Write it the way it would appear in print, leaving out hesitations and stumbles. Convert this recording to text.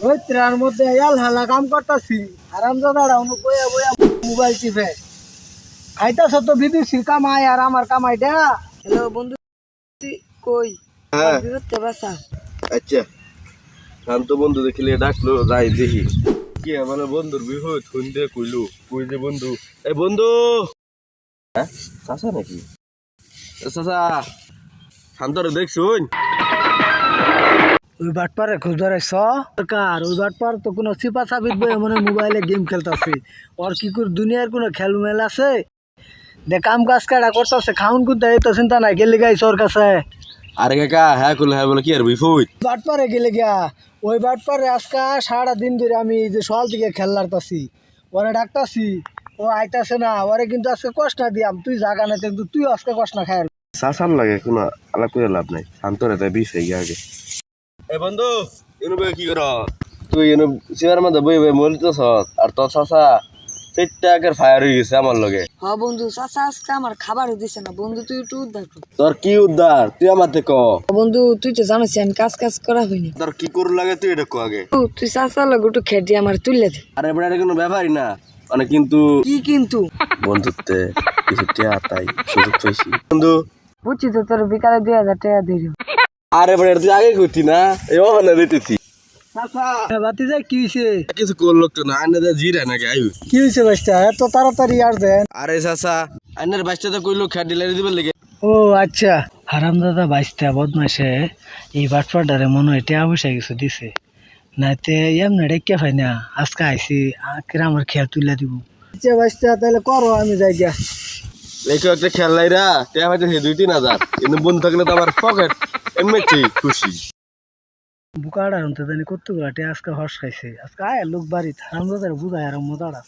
ওই ত্রার মধ্যে হালা কাম করতাছি আরামদাদারা অনু বইয়া বইয়া মোবাইল টিপে খাইতাছ তো বিদেশির কামাই আর আমার কামাইটা। হ্যালো বন্ধু, তুই কই? হ্যাঁ বিরতে বাসা। আচ্ছা শান্ত বন্ধু দেখিলে ডাকলো যাই দেখি কি মানে বন্ধুর বিপদ ফোন দিয়ে কইলো কই যে বন্ধু এই বন্ধু হ্যাঁ চাচা নাকি চাচা শান্তরে দেখছুন ওই বাটপারে খোঁজ ধরাইছ সরকার। ওই বাটপার তো কোনো চিপা চাপিত বই মনে মোবাইলে গেম খেলতেছে। ওর কি করে দুনিয়ার কোনো খেলমেল আছে? দে কাম কাজ কাটা করতেছে খাউন কুদা এই তো চিন্তা নাই গেলে গাইছ ওর কাছে। আরে কাকা হ্যাঁ কইলো হ্যাঁ বলে কি আর বিপদ বাটপারে গেলে গিয়া ওই বাটপারে আজকা সারা দিন ধরে আমি যে সকাল থেকে খেললারতাছি ওরে ডাকতাছি ও আইতাছে না। ওরে কিন্তু আজকে কষ্ট দিয়াম তুই জাগা না কিন্তু তুই আজকে কষ্ট না খায়। চাচার লাগে কোনো আলাপ করে লাভ নাই শান্তরে তাই বিষ হয়ে গিয়ে আগে এই বন্ধু এনু বই কি কর তুই এনু চেয়ার মধ্যে বই বই মরিতেছ আর তোর চাচা চারটা একের ফায়ার হয়ে গেছে আমার লগে। হ বন্ধু, চাচা আজকে আমার খাবারও দিছে না। বন্ধু তুই একটু উদ্ধার কর। তোর কি উদ্ধার তুই আমার থেকে ক বন্ধু তুই তো জানিস আমি কাজ করা হয়নি। তোর কি করু লাগে তুই এটা ক আগে তুই চাচা লোক একটু খেয়ে আমার তুললে দে। আরে বেটা এটা কোনো ব্যাপারই না মানে কিন্তু কি কিন্তু? বন্ধুত্বে কিছু টিয়া তাই সুযোগ পেয়েছি বন্ধু। বুঝছি তো, তোর বিকালে 2000 টাকা দিল। আরে বেটা তুই আগে করতি না এই ওখানে দিতেছি বাতি যায় কি হয়েছে? কিছু করলো তো না আইনে জিরা নাকি আয়ু কি হয়েছে বাচ্চা এত তাড়াতাড়ি আর দেন? আরে চাচা আইনের বাচ্চা তো কইলো খেয়া ডিলারি দিবার লেগে। ও আচ্ছা হারামদাদা বাইশটা বদমাসে এই বাটপাটারে মনে হয় টেয়া বসে কিছু দিছে নাইতে এমনি রেখে পাই না। আজকে আইসি আমার খেয়া তুলে দিব। আচ্ছা বাইশটা তাহলে করো আমি যাই গিয়া। দেখো একটা খেললাই রা টেয়া হয়তো 2-3 হাজার কিন্তু বন্ধু থাকলে তো আমার পকেট এমনি খুশি বুকাড়া জানি কতগুলা টেয়া আজকে হর্ষ খাইছে। আজকে আয় লোক বাড়ি হারামদাদারে বুঝায় আর মজাটা।